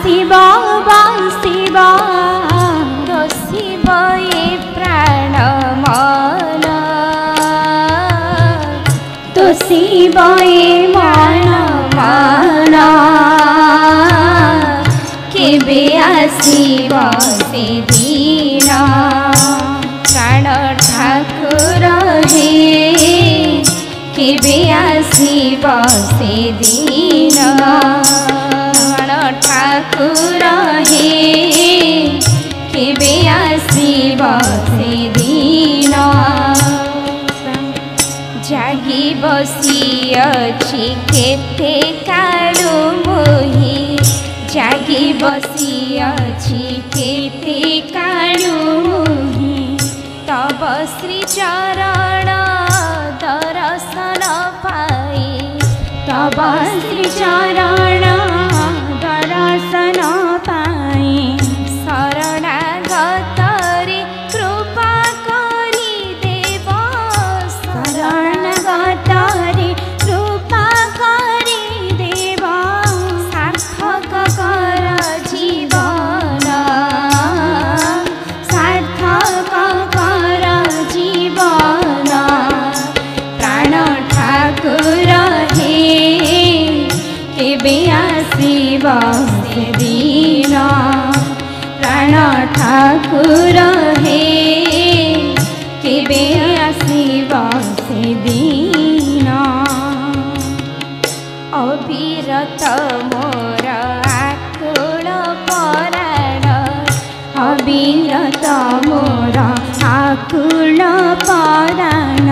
Asib बसिब बसिब ए प्राण मन तोषिब ए मन मन केबे आसिब से दिन प्राण ठाकुर हे केबे आसिब से दिन प्राण ठाकुर हे केबे आसिब से दिन जागी बसी अछि केते कालु मोहि जागी बसी अछि केते कालु मोहि तब श्री चरण दर्शन पाई तब श्री चरण दर्शन पाई शरणागत रे कृपा करी देव शरणागत रे कृपा करी देव सार्थक कर जीवन सार्थक कर जीवन प्राण ठाकुर हे केबे आसिब से दिन प्राण ठाकुर हे केबे आसिब से दिन अविरत मोर आकुल पराण अविरत मोर आकुल पराण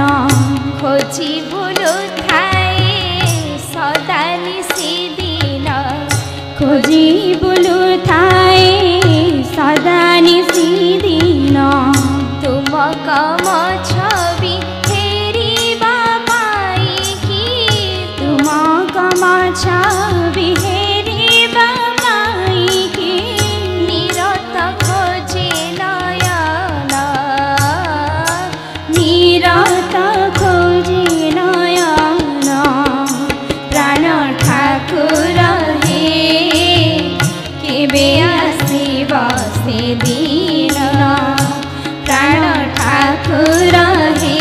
खोजी बुलु थाए सदा निशिदिन खोजी बुलु थाए सदा निशिदिन तुम कम छवि हेरिबा पाइकी तुम कम छवि हेरिबा पाइकी निरत खोजे नयन निरत खोजे नयन प्राण ठाकुर हे केबे आसिब से दिन प्राण ठाकुर हे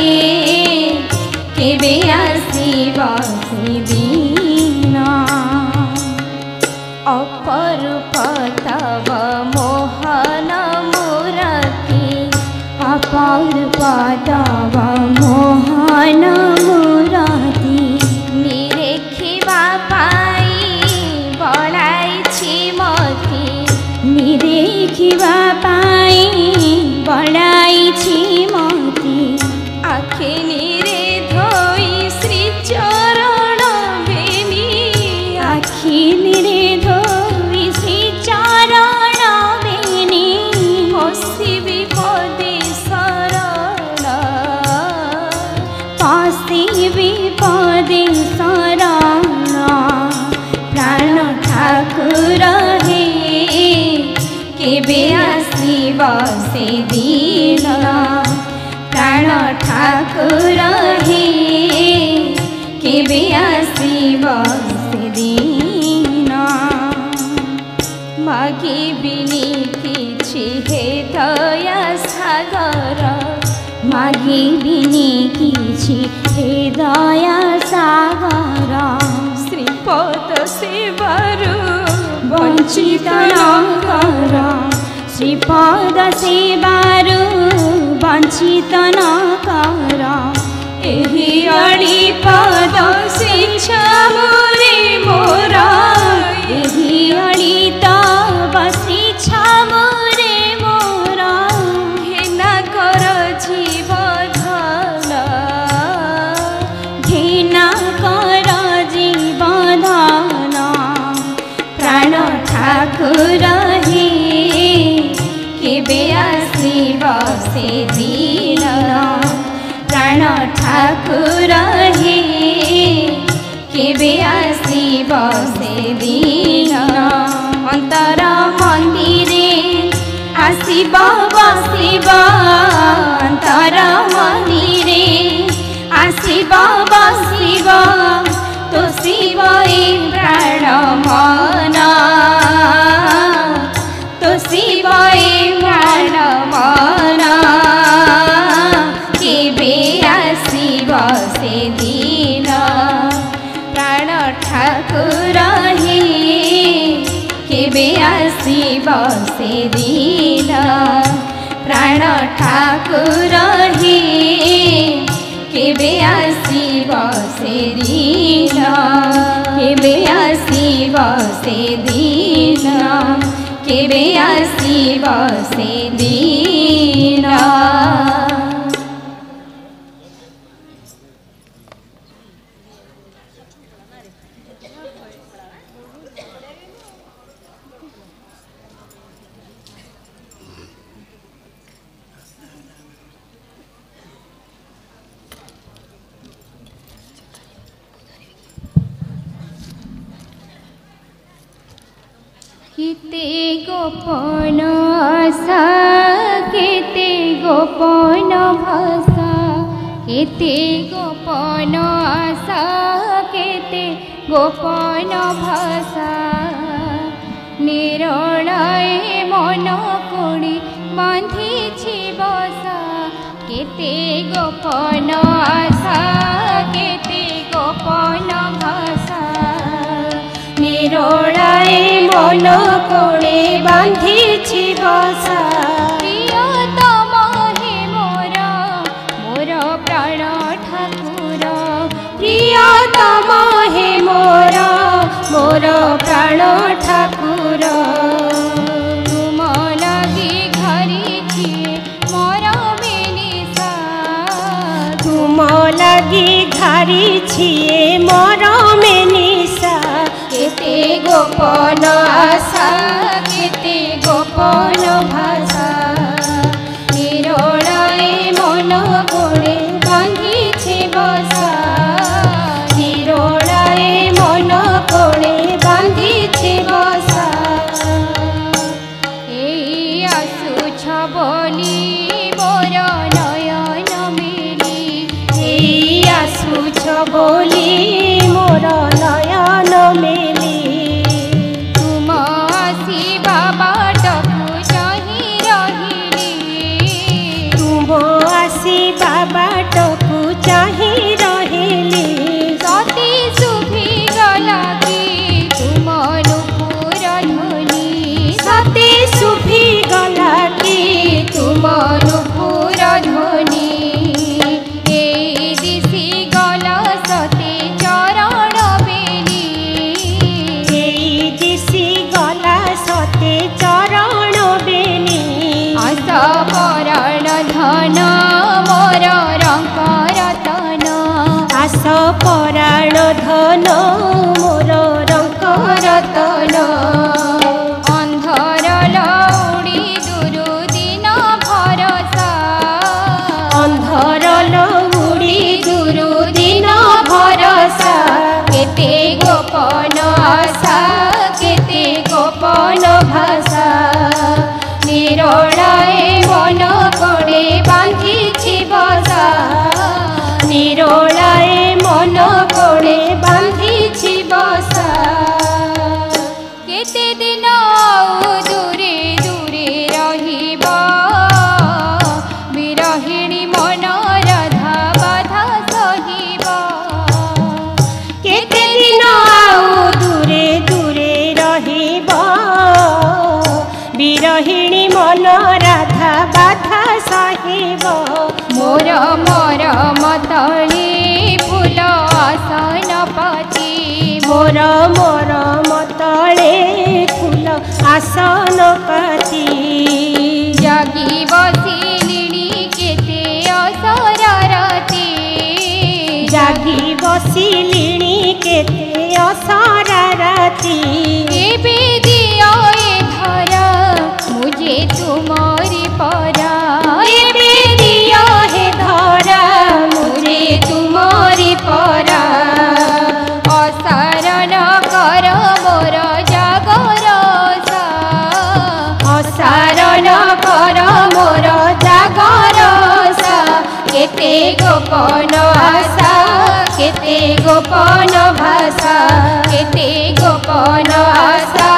केबे आसिब से दिन अपरूप तव मोहन मूर्ति अपरूप तव मोहन मूर्ति निरेखिबा पाई बढाइछि मति निरेखिबा पाई बढाइछि मति आखे निरे धोई श्री चरण बेनी आखि निरे धोई श्री चरण बेनी पशिबि पदे शरण पशिबि पदे शरण प्राण ठाकुर हे केबे आसिब से दिन प्राण ठाकुर हे केबे आसिब से दिन मागी बिनी किछि हे दया सागर मागी बिनी किछि हे दया सागर श्रीपद सेवारु वंचित न कर श्रीपद सेवारु वंचित न कर एहि अळि पद शिक्षा मोरे मोर एहि अळि तव शिक्षा मोरे मोर घेना कर जीवधन घेना कर जीवधन प्राण ठाकुर हे केबे आसिब से दिन प्राण ठाकुर हे केबे आसिब से दिन अंतर मंदिरे आसिब बसिब अंतर मंदिरे आसिब बसिब तोषिब ए प्राण मन आसीब से दिन प्राण ठाकुर हे केबे आसीब से दिन केबे आसीब से दिन केबे आसीब से दिन केते गोपन आशा केते गोपन भाषा केते गोपन आशा केते गोपन भाषा निरणाए मन कोड़ी बांधी बसा केते गोपन आशा केते गोपन भाषा निरणाए मन कोड़े बांधी बसा प्रियतम हे मोर मोर प्राण ठाकुर प्रियतम हे मोर मोर प्राण ठाकुर तुम लगी घरी मोर मिनिसा तुम लगी घरी छिए मोर मिनिसा केते गोपन आशा केते गोपन भाषा निरणाए मन कोड़े बांधी बसा निरणाए मन कोड़े बांधी बसा एई आसुछ बोली मोर नयन मेली एई आसुछ बोली मोर नयन मेली तुम आसीबा बाटकु चाहि रहिली तुम आसीबा बाटकु चाहि रहिली सती शुभी गला कि तुम नुपुर ध्वनि सती शुभी गला कि तुम नुपुर ध्वनि ए दिशि गला सते चरण बेली ए दिशि गला सते चरण बेली आस पराण धन मोर रंक रतन आस पराण धन मोर रंक रतन अंधर लौड़ी दुरु दिन भरसा अंधर लौड़ी दुरु दिन भरसा केते गोपन आशा केते गोपन भाषा निरणाए मन कोड़े बांधी बसा निरणाए मन कोड़े बांधी बसा केते दिन दूरे दूरे रहिबा विरहिणी मन राधा बाधा सहिबा केते दिन दूरे दूरे रहिबा विरहिणी मन राधा बाधा सहिब मोर मोर मतली फूल आसन पति मोर मोर मतले फूल आसन पति जागी बसिलिणी केते असरारती जागी बसिलिणी केते असरारती एबे दियो ए धरा मुझे तुमारी परा एबे दियो हे धरा मुझे तुमारी परा असारण कर मोर जागर असारण कर मोर जागर केते गोपन आशा केते गोपन भाषा केते गोपन आशा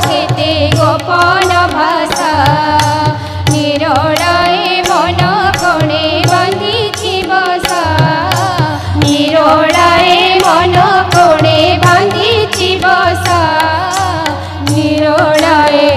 केते गोपन भाषा निरणाए मन कोड़े बांधी बसा निरणाए मन कोड़े बांधी बसा निरणाए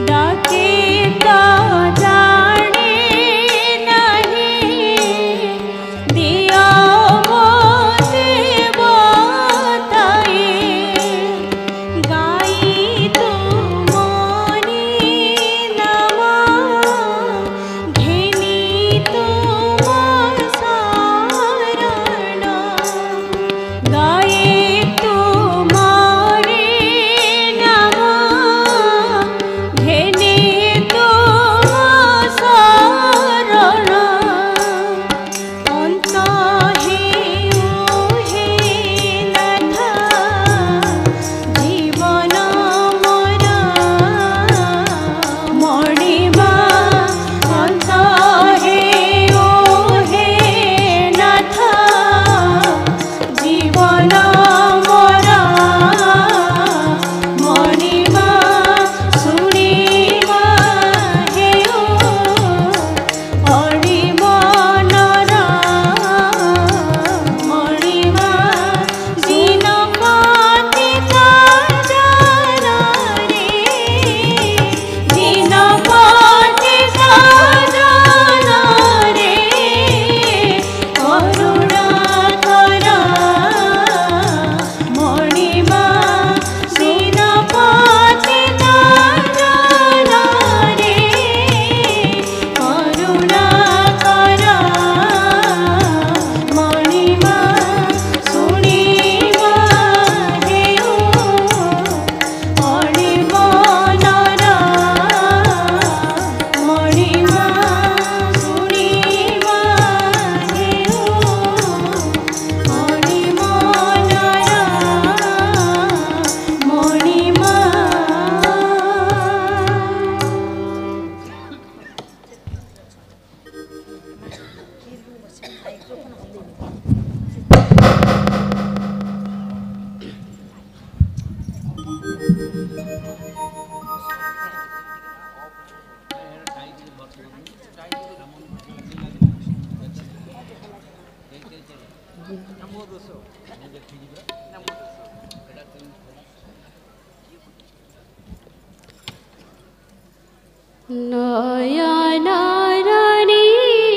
डाके तो जाने नहीं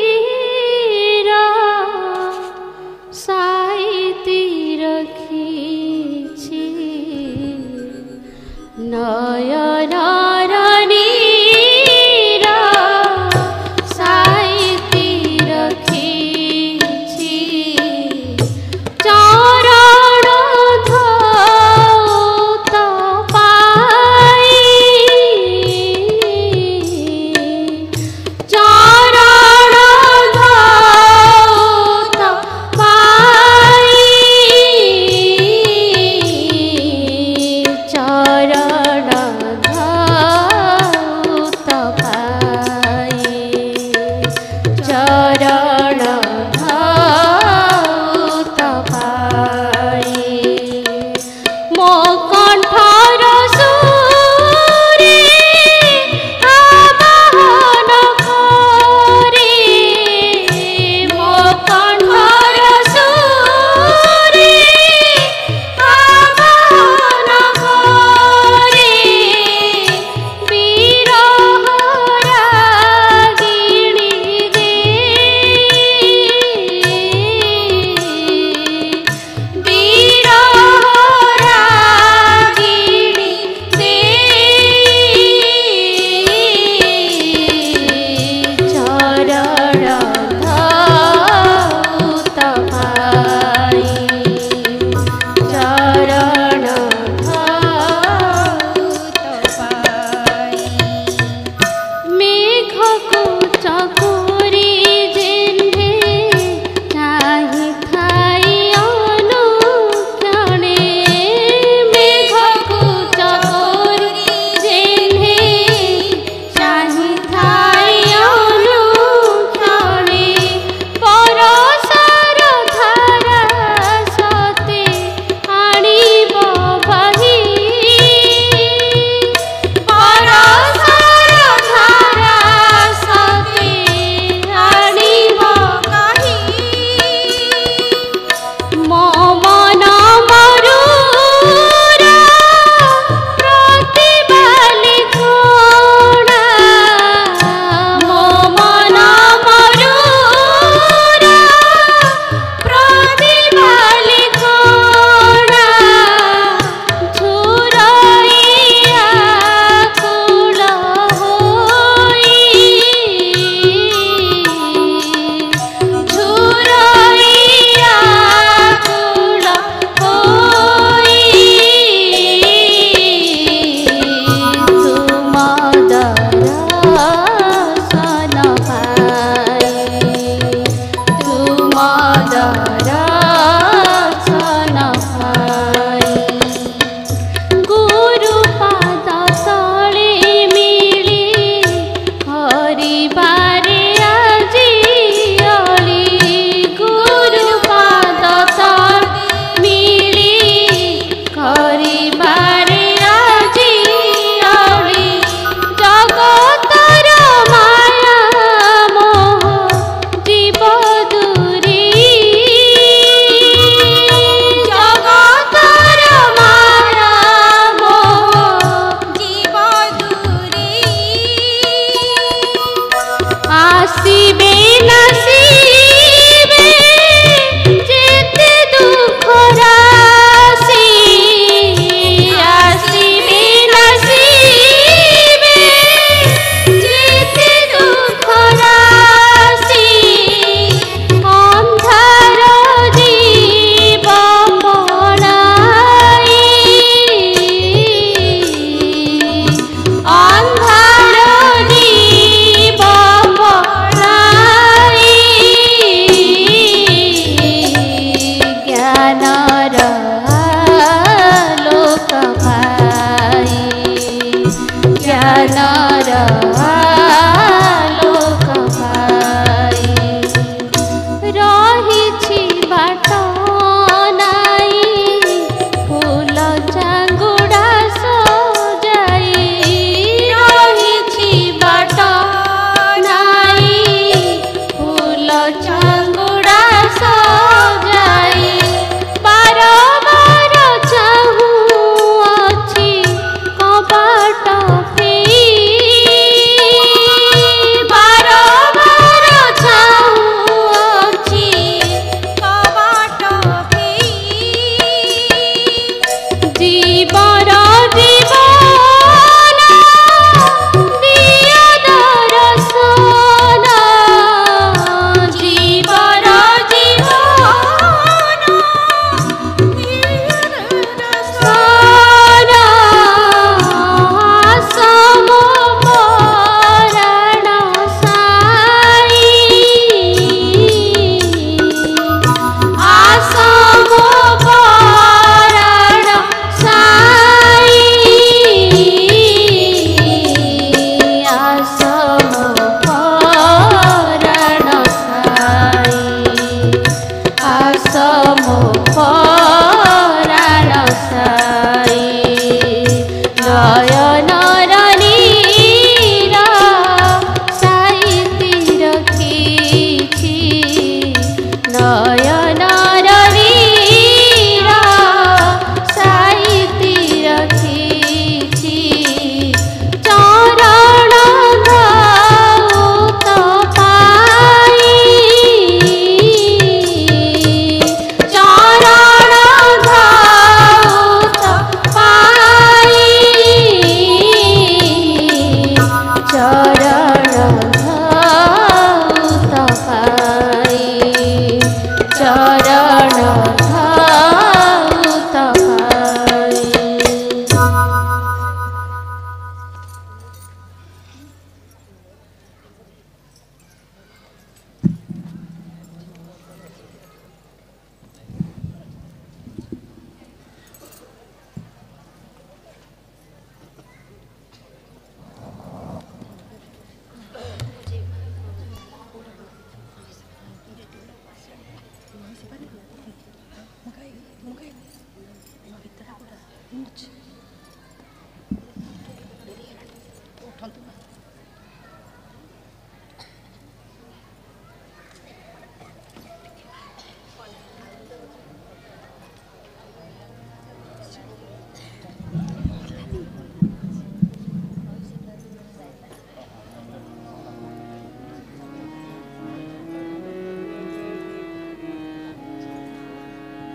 नयनरणीरा साइती रखिछि नयनरणीरा साइती रखिछि चरण धौत पाई चरण धौत पाई चरण धौत पाई चरण धौत पाई मो कंठर सुरे आवाहन करे मो कंठर सुरे आवाहन करे विरह रागिणी गे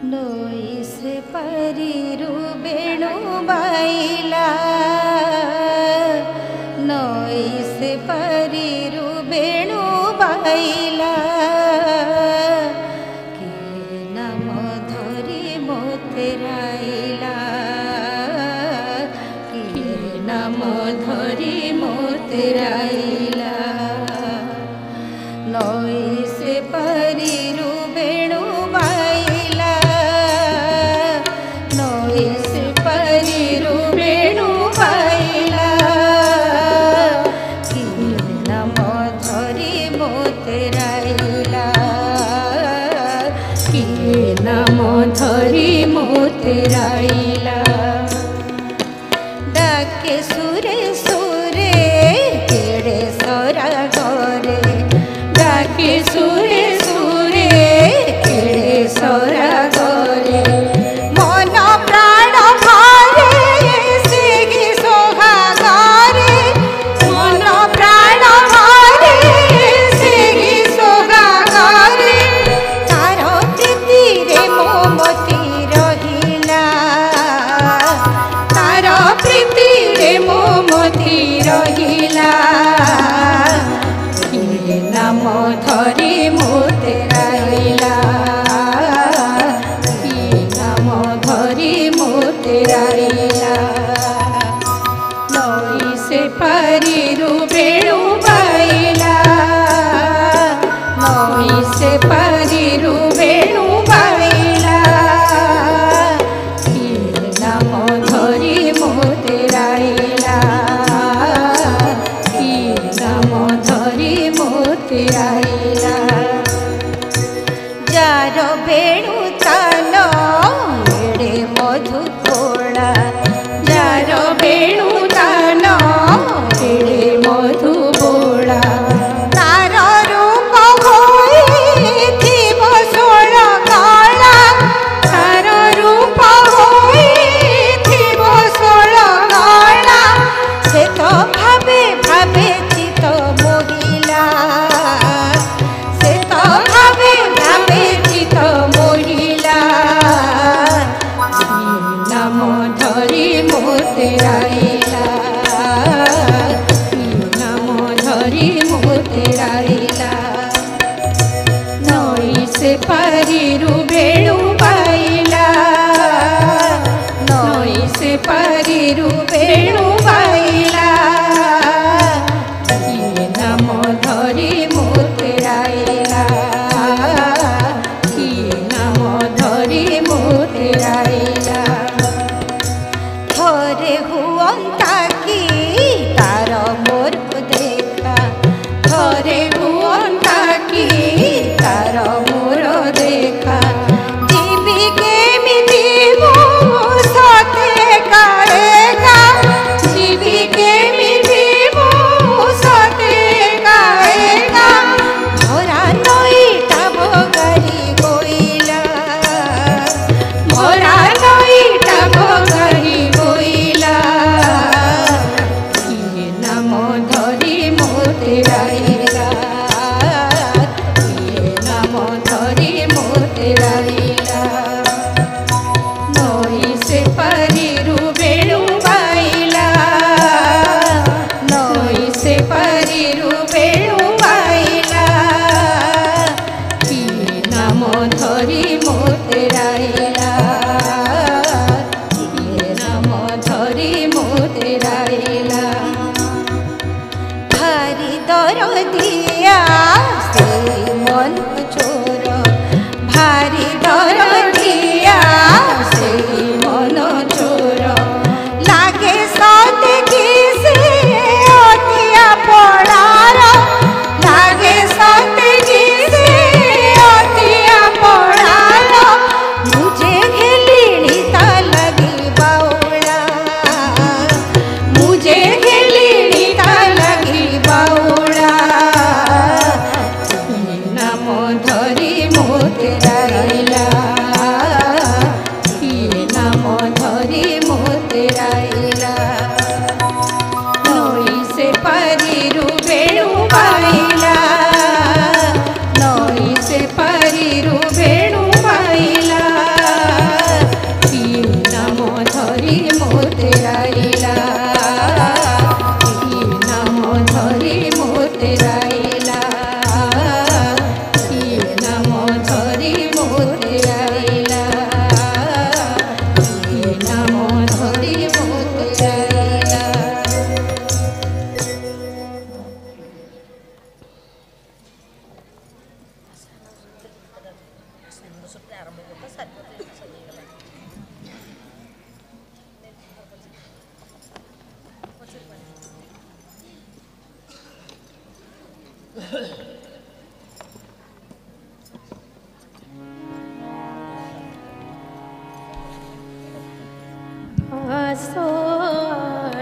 नई से परिरु बेणु बाइला नई से परिरु बेणु बाइला के नाम धरी मोतेराइला के नाम धरी मोतेराइला नई से परिरु बेणु बाइला नई से परिरु बेणु बाइला कि नाम धरी मोतेराइला कि नाम धरी मोतेराइला डाके सुरे सुरे केड़े सरा घरे डाके सुरे सुरे केड़े सरा घरे मन प्राण घरे सिगी सोहा घरे मन प्राण घरे सिगी सोहा घरे तार प्रीति रे मोमती रहिला तार प्रीति रे मोमती रहिला नाम धरी मोतेराइला कि नाम धरी मोतेराइला नई से परिरु बेणु बाइला नई से परिरु बेणु बाइला कि नाम धरी मोतेराइला कि नाम धरी मोतेराइला जार बेणु तान एड़े मधुकोड़ा जार बेणु तान एड़े मधुबोड़ा तार रूप होइथिब षोल कला तार रूप होइथिब षोल कला से तो भावे भावे चित मोहिला से तो भावे भावे चित मोहिला नाम धरी मोतेराइला नाम धरी मोतेराइला नई से परिरु बेणु बाइला नई से परिरु बेणु बाइला नाम धरी मोतेराइला कि नाम धरी मोतेराइला थरे हुअंता कि तार मोर देखा थरे हुअंता कि तार मोर देखा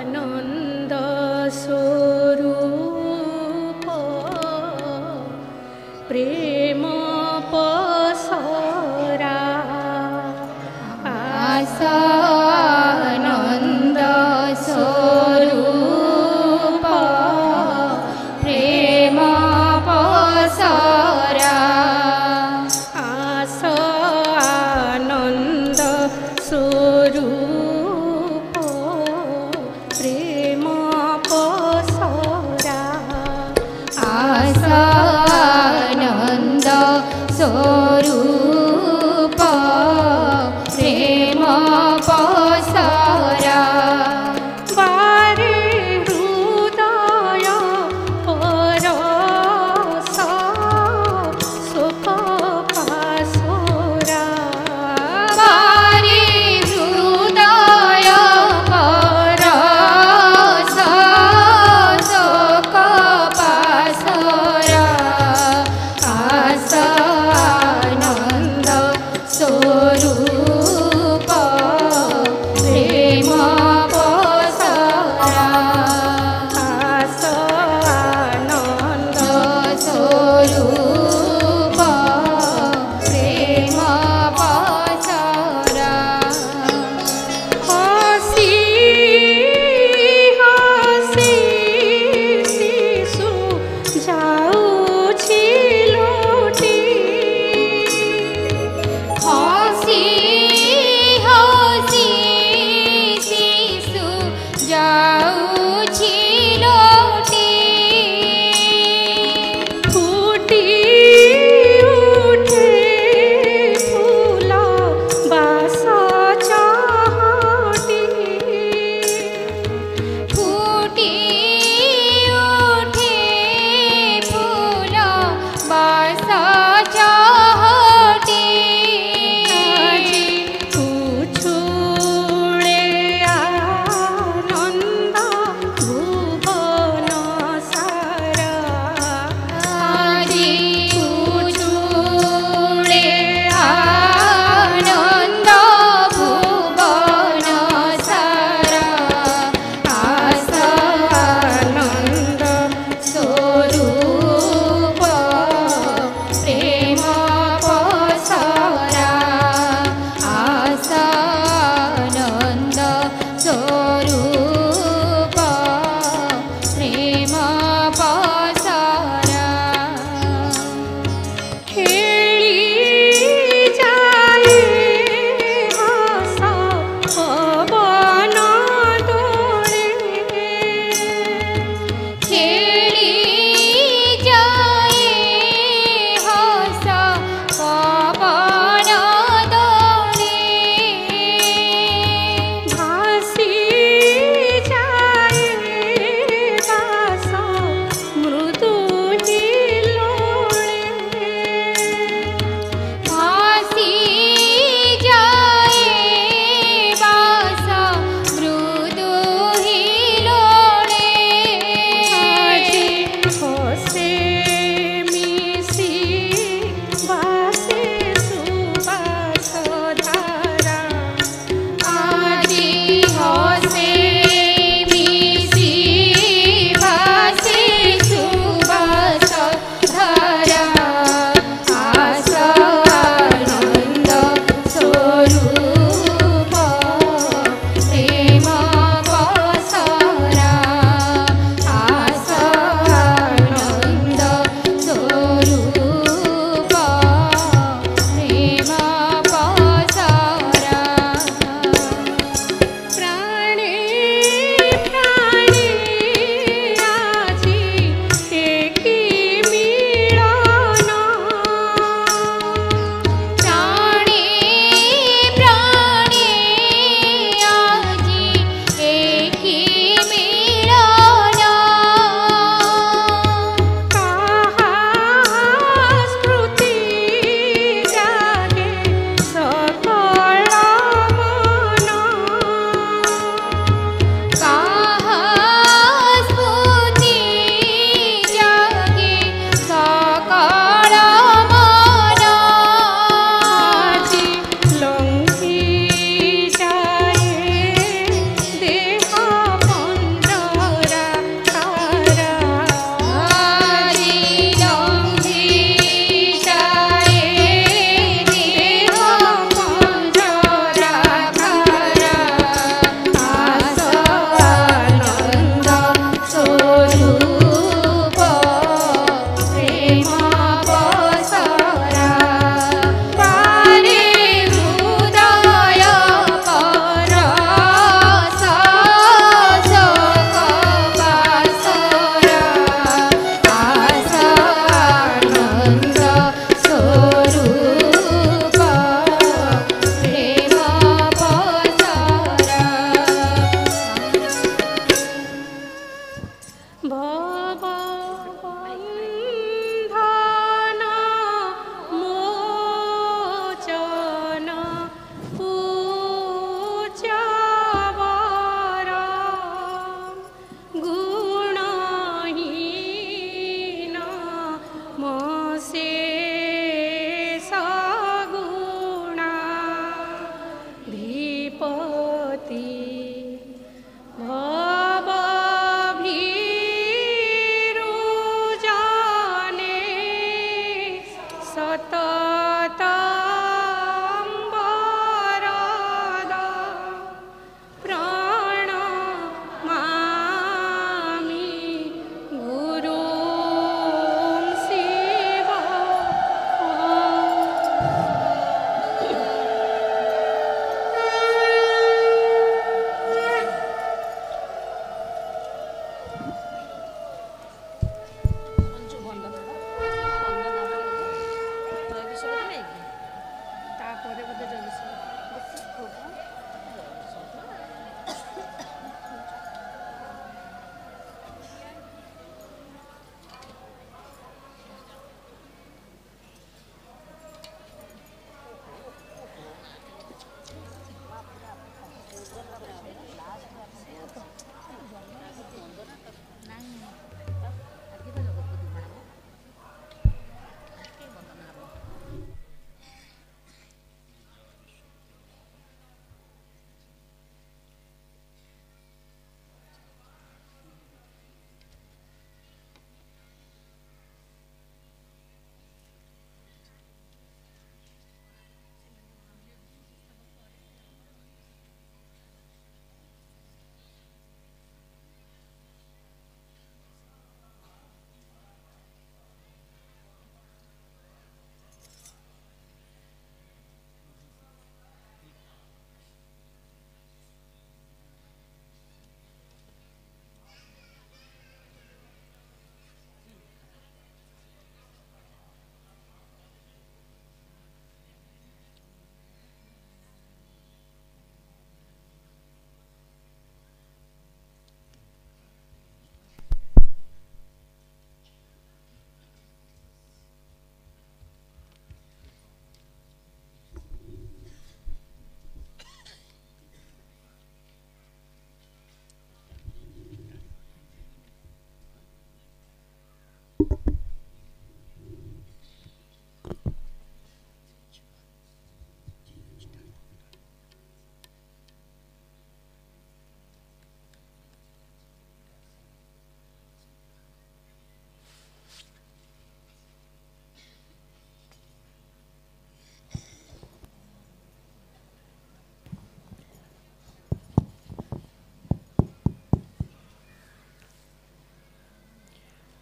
आनंद स्वरूप प्रेम पसरा आनंद स्वरूप प्रेम पसरा आनंद स्वरूप प्रेम पसरा आनंद स्वरूप प्रेम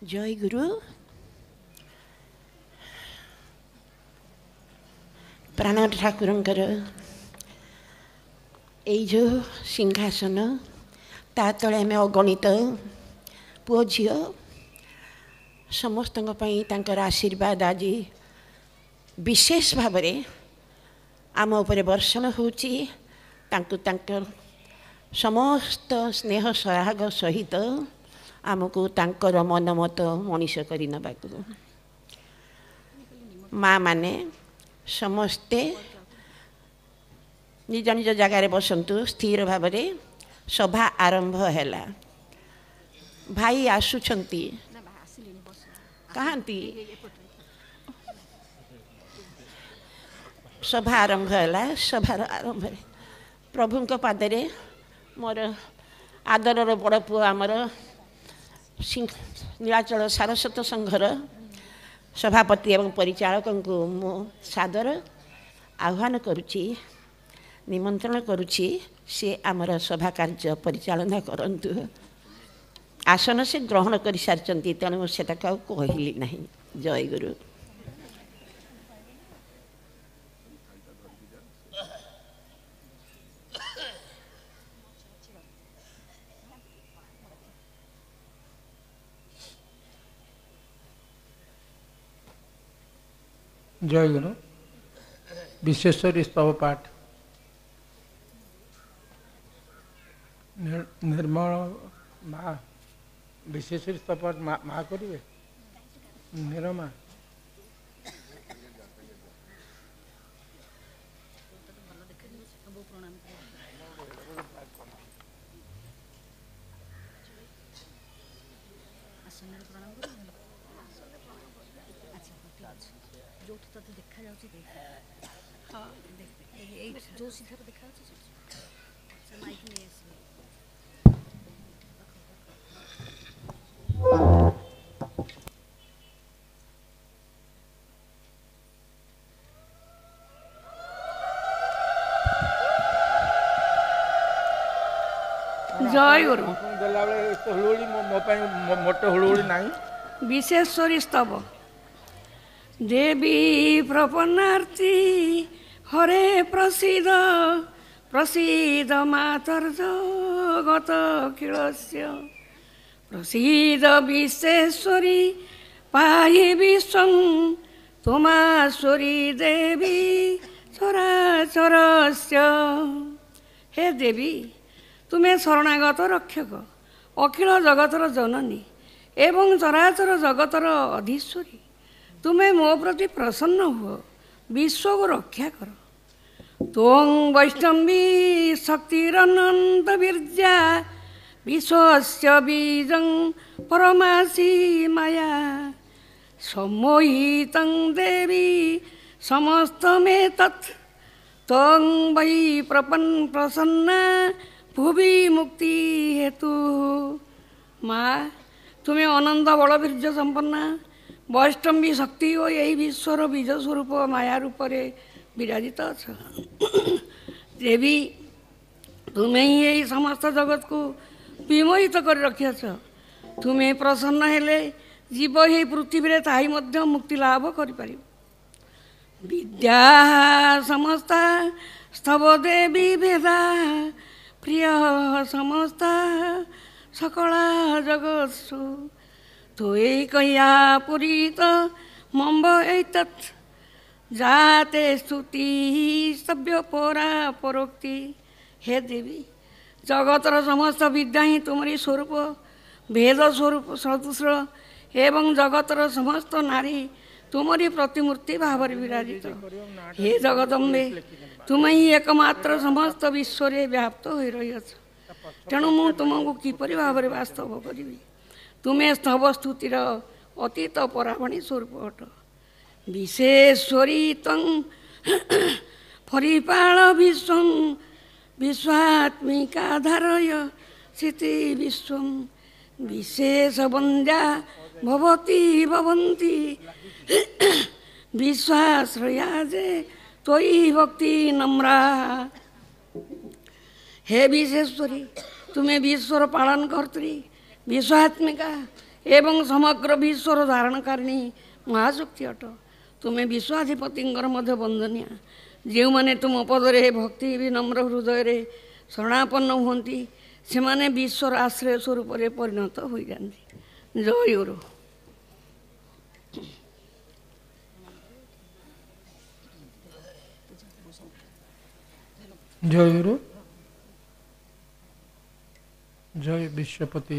जय गुरु। प्राण ठाकुरंकर एई जो सिंहासन ता तले में अगणित पुओ झील समस्त तांकर आशीर्वाद आज विशेष भाव आम उपरे वर्षण होची। तांकर समस्त स्नेह सोहाग सहित आमको तांकर मन मत मनीष करी नबाकू माँ माने समस्ते निज निज जगार बसंतु स्थिर भाव सभा आरंभ हैला। भाई आसुछंती कहांती सभा आरंभ हैला। सभार आरंभ प्रभु पादरे मोर आदरर बड़ पुओ आमर नीलाचल सारस्वत संघर सभापति एवं परिचालक को मो सादर आह्वान करुच्ची निमंत्रण करुच्ची से आमर सभा कार्य परिचालना करंतु। आसन से ग्रहण कर सारी तेणु से कहली नहीं। जय गुरु। जय गुरु। विश्वेश्वर स्तव पाठ निर्मल माँ विश्वेश्वर स्तव पाठ माँ करेंगे निरमा जो सीधा देखा माइक नहीं आस ଜୟ ଗୁରୁ। ଦେଲାବେଳେ ଏତେ ହୁଳୁହୁଳି ମୋ ପାଇଁ ମୋଟେ ହୁଳୁହୁଳି ନାହିଁ। ବିଶେଶ୍ୱରୀ ସ୍ତବ। ଦେବୀ ପ୍ରପନ୍ନାର୍ଥୀ ହରେ ପ୍ରସିଦ୍ଧ ପ୍ରସିଦ୍ଧ ମାତର୍ଜଗତ କିଳସ୍ୟ ପ୍ରସିଦ୍ଧ ବିଶେଶ୍ୱରୀ ପାହି ବିଶ୍ୱଂ ତୁମାଶ୍ୱରୀ ଦେବୀ ଚରାଚରସ୍ୟ। ହେ ଦେବୀ, ତୁମେ ଶରଣାଗତ ରକ୍ଷକ, ଅଖିଳ ଜଗତର ଜନନୀ ଏବଂ ଚରାଚର ଜଗତର ଅଧୀଶ୍ୱରୀ। ତୁମେ ମୋ ପ୍ରତି ପ୍ରସନ୍ନ ହୁଅ, ବିଶ୍ୱକୁ ରକ୍ଷା କର। ତ୍ୱଂ ବୈଷ୍ଣବୀ ଶକ୍ତିରନନ୍ତ ବୀର୍ଯ୍ୟା ବିଶ୍ୱସ୍ୟ ବୀଜଂ ପରମାସୀ ମାୟା ସମ୍ମୋହିତଂ ଦେବୀ ସମସ୍ତମେତତ୍ ତ୍ୱଂ ବୈ ପ୍ରସନ୍ନା ଭୁବି ମୁକ୍ତି ହେତୁ। ମା, ତୁମେ ଅନନ୍ତ ବଳବୀର୍ଯ୍ୟ ସମ୍ପନ୍ନା ବୈଷ୍ଣବୀ ଶକ୍ତି ଓ ଏହି ବିଶ୍ୱର ବୀଜ ସ୍ୱରୂପ ମାୟା ରୂପରେ ବିରାଜିତ ଅଛ। ଦେବୀ, ତୁମେ ହିଁ ଏହି ସମସ୍ତ ଜଗତକୁ ବିମୋହିତ କରି ରଖିଅଛ। ତୁମେ ପ୍ରସନ୍ନ ହେଲେ ଜୀବ ଏହି ପୃଥିବୀରେ ତାହି ମଧ୍ୟ ମୁକ୍ତି ଲାଭ କରିପାରିବ। ବିଦ୍ୟା ସମସ୍ତା ସ୍ତବ ଦେବୀ ଭେଦା ପ୍ରିୟ ସମସ୍ତା ସକଳା ଜଗତ୍ସୁ ତ୍ୱୈକୟା ପୁରୀତ ମମ୍ବ ଏତତ୍ ଯାତେ ସ୍ତୁତି ସଭ୍ୟ ପରା ପରୋକ୍ତି। ହେ ଦେବୀ, ଜଗତର ସମସ୍ତ ବିଦ୍ୟା ହିଁ ତୁମରି ସ୍ୱରୂପ, ଭେଦ ସ୍ୱରୂପ ସଦୃଶ ଏବଂ ଜଗତର ସମସ୍ତ ନାରୀ ତୁମରି ପ୍ରତିମୂର୍ତ୍ତି ଭାବରେ ବିରାଜିତ। ହେ ଜଗଦମ୍ବେ, ତୁମେ ହିଁ ଏକମାତ୍ର ସମସ୍ତ ବିଶ୍ୱରେ ବ୍ୟାପ୍ତ ହୋଇ ରହିଅଛ। ତେଣୁ ମୁଁ ତୁମକୁ କିପରି ଭାବରେ ବାସ୍ତବ କରିବି? ତୁମେ ସ୍ତବ ସ୍ତୁତିର ଅତୀତ ପରାବଣୀ ସ୍ୱରୂପ ଅଟ। ବିଶେଶ୍ୱରୀ ତ୍ୱଂ ପରିପାଳ ବିଶ୍ୱଂ ବିଶ୍ୱାତ୍ମିକାଧାରୟ ସ୍ଥିତି ବିଶ୍ୱଂ ବିଶେଷ ବନ୍ଦ୍ୟା ଭବତି ଭବନ୍ତି ବିଶ୍ୱାଶ୍ରୟା ଯେ ତ୍ୱୟି ଭକ୍ତି ନମ୍ରା। ହେ ବିଶେଶ୍ୱରୀ, ତୁମେ ବିଶ୍ୱର ପାଳନ କର୍ତ୍ରୀ, ବିଶ୍ୱାତ୍ମିକା ଏବଂ ସମଗ୍ର ବିଶ୍ୱର ଧାରଣକାରିଣୀ ମହାଶକ୍ତି ଅଟ। ତୁମେ ବିଶ୍ୱାଧିପତିଙ୍କର ମଧ୍ୟ ବନ୍ଦନୀୟ। ଯେଉଁମାନେ ତୁମ ପଦରେ ଭକ୍ତି ବିନମ୍ର ହୃଦୟରେ ଶରଣାପନ୍ନ ହୁଅନ୍ତି, ସେମାନେ ବିଶ୍ୱର ଆଶ୍ରୟ ସ୍ୱରୂପରେ ପରିଣତ ହୋଇଯାନ୍ତି। ଜୟ ଗୁରୁ। ଜୟ ଗୁରୁ। ଜୟ ବିଶ୍ୱପତି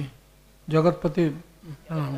ଜଗତପତି ପ୍ରଣାମ।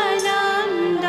परमानंद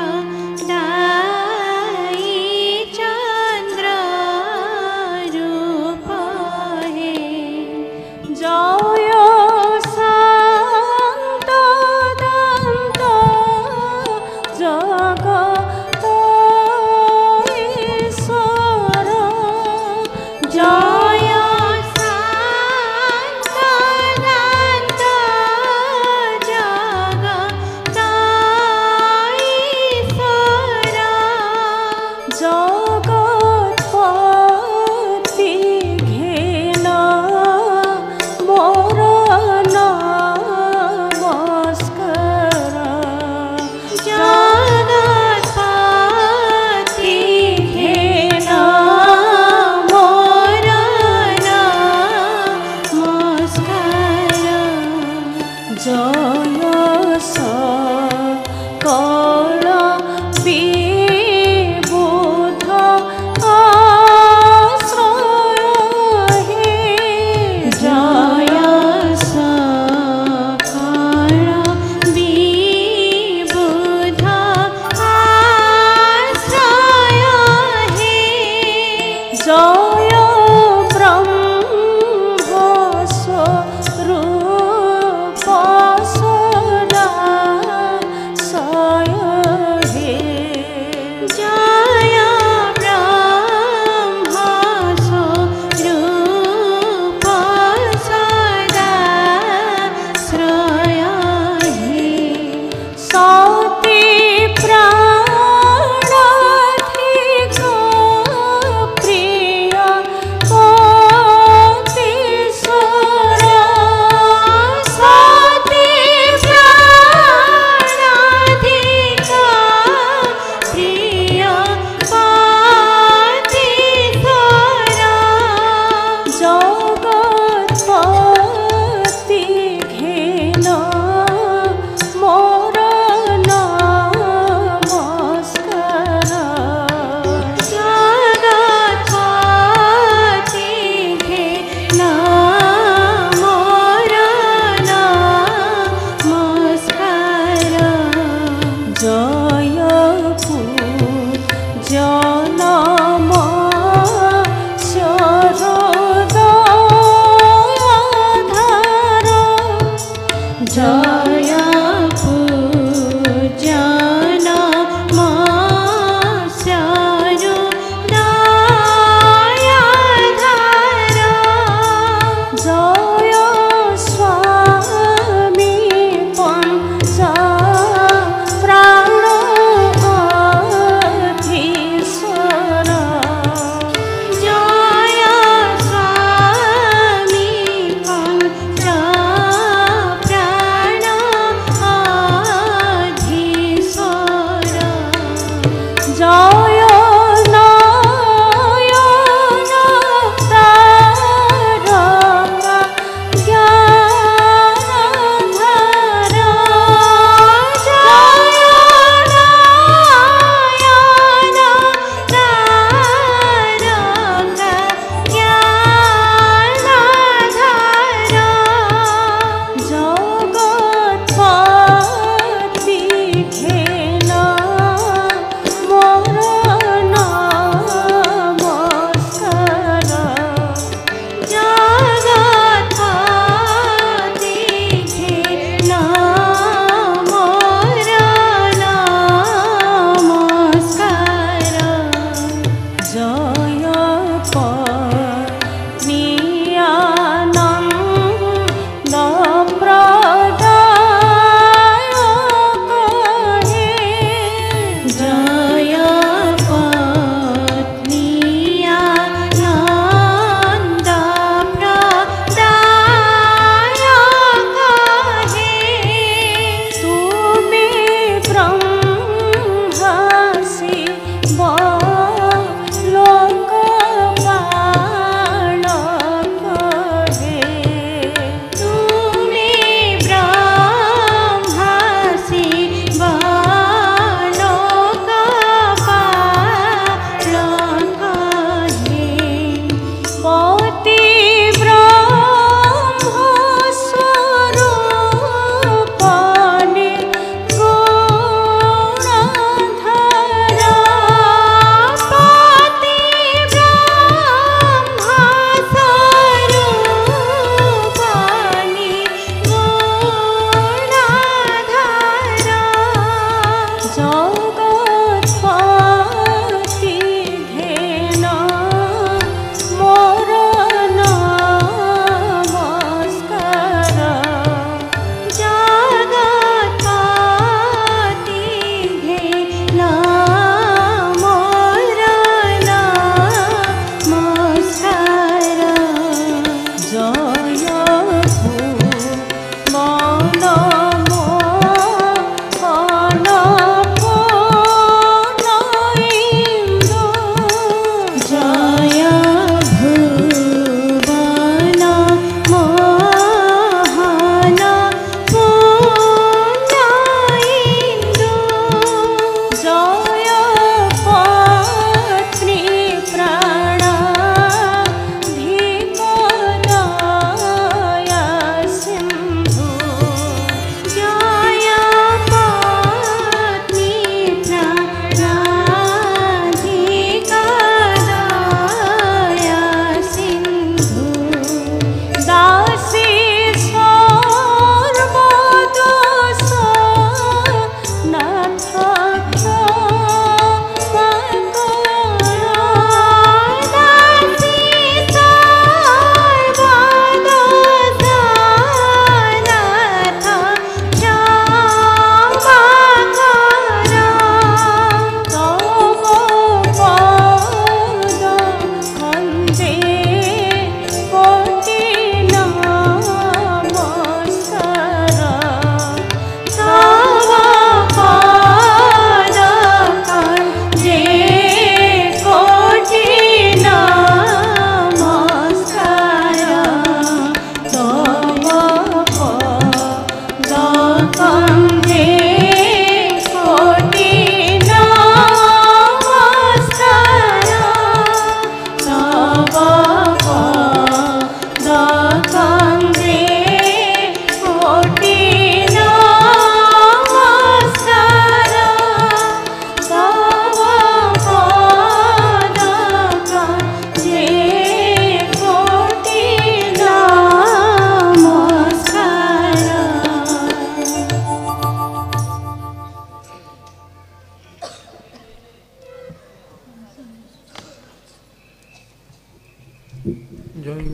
ଜୟ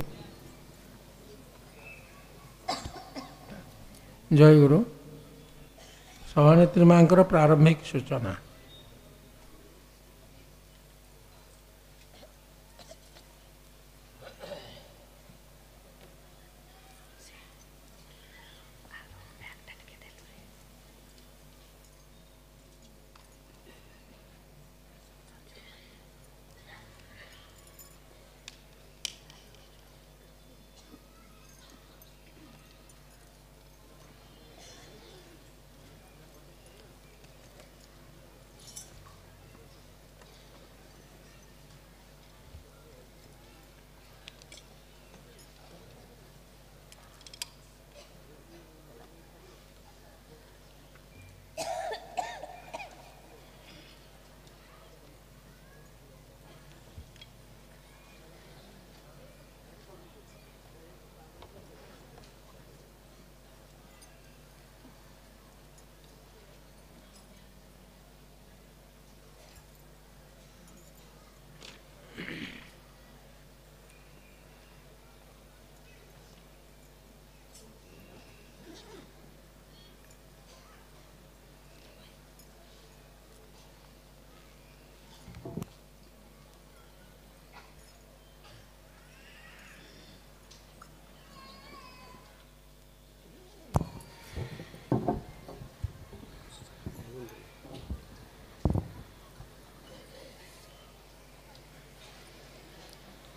ଜୟଗୁରୁ। ସଭାନେତ୍ରୀ ମାଙ୍କର ପ୍ରାରମ୍ଭିକ ସୂଚନା।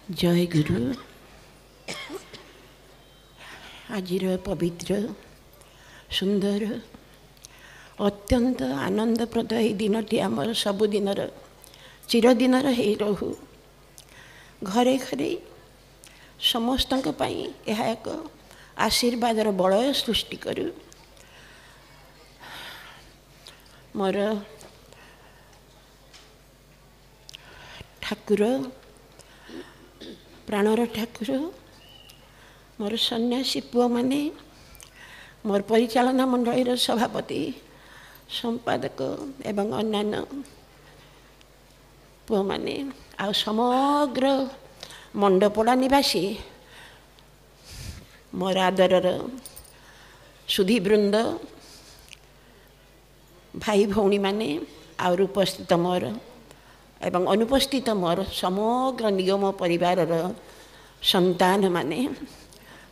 जय गुरु। आजिर पवित्र सुंदर अत्यंत आनंदप्रद यह दिनटी आमर सबुदिनर चिरदिनर हो रहू। घरे घरे समस्त यह एक आशीर्वादर बलय सृष्टि करू। मोर ठाकुर प्राणर ठाकुर मोर सन्यासी पुआ माने मोर परिचालना मंडल सभापति संपादक एवं अन्यान्य पुआ माने आ समग्र मंडपड़ा निवासी मोर आदरर सुधीवृंद भाई भौणी माने आउर उपस्थित मोर एवं अनुपस्थित मोर समग्र निगम परिवार संतान माने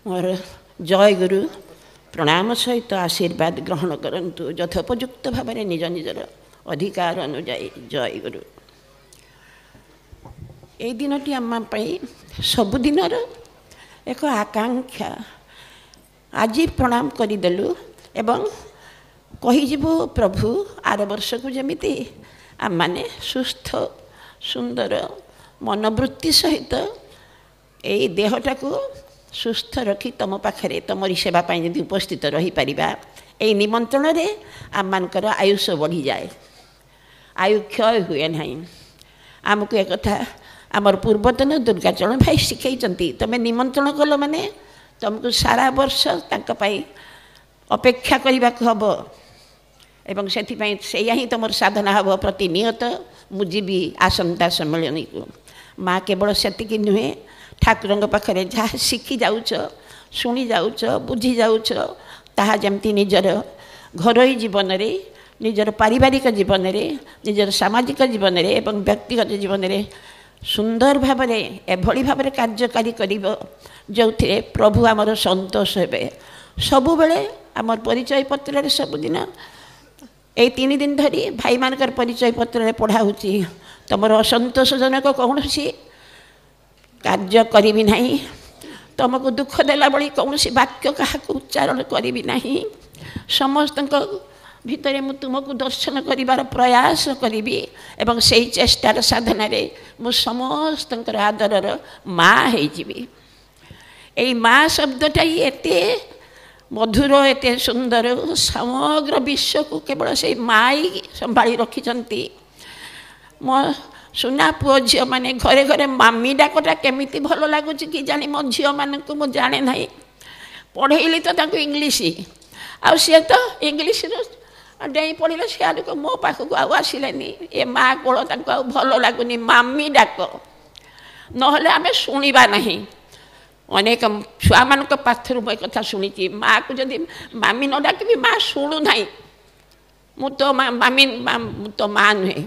मोर जय गुरु प्रणाम सहित आशीर्वाद ग्रहण करंतु यथोपयुक्त भाव में निज निजर अधिकार अनुजाई। जय गुरु। ये दिनटी आम सबुदिनर एक आकांक्षा आज प्रणाम करदेलु एवं कहीजु प्रभु आर वर्ष को जमीती आम माने सुस्थ सुंदर मनोवृत्ति सहित यही देहटा को सुस्थ रखी तुम पाखे तुमरी सेवाई यदि उपस्थित रही पारिबा यही निमंत्रण रे आम मानकर आयुष बढ़ी जाए, आयु क्षय हुए ना। आमको एक कथा आमर पूर्वतन दुर्गाचरण भाई शिखई तुम निमंत्रण कल माने तुमको सारा वर्ष तांकपाई अपेक्षा करने को हम एवं से ही तुम साधना हम प्रतिनियत मुझी आसंता सम्मेलन को माँ केवल से नुहे ठाकुर पाखे जहाँ शिखी जाऊच शुणी जाऊच बुझी जाऊच ताहा जमती निजर घरोई जीवन रे निजर पारिवारिक जीवन रे निजर सामाजिक जीवन रे एवं व्यक्तिगत जीवन रे सुंदर भाव में एभली भाव में कार्यकारी कर जो थे प्रभु आमर संतोष हे सबु बेले आमर परिचय पत्र सबुदिन यही 3 दिन धरी भाई मानकर परिचय पत्र पढ़ा होची तुमर असंतोषजनक कौन कार्य करी ना तुमको दुख देला बड़ी कौन वाक्य क्या उच्चारण करी ना समस्त भितर मु तुमको दर्शन करिवार प्रयास करी एवं से चेष्टार साधन मु समस्त आदरर माँ होइजिबी। यही माँ शब्दटा ही एते मधुर एते सुंदर समग्र विश्व को केवल से माँ ही संभाली रखिंट। मो सुना पुओ झील मैंने घरे घरे मामी डाकटा केमिति भल लगुच कि जानी मो झील मान को मुझे जाने ना पढ़ेली तो इंग्लीश आ सी तो इंग्लीश डेई पढ़े सी आड़ को मो पाखक आसिले ए माँ कोल भल लगुनि मामी डाक নহলে ଆମେ ଶୁଣିବା ନାହିଁ। ଅନେକ ଛୁଆମାନଙ୍କ ପାଖରୁ ମୁଁ ଏ କଥା ଶୁଣିଛି, ମାଆକୁ ଯଦି ମାମି ନ ଡାକିବି ମା ଶୁଣୁ ନାହିଁ, ମୁଁ ତ ମାମି ମୁଁ ତ ମା ନୁହେଁ।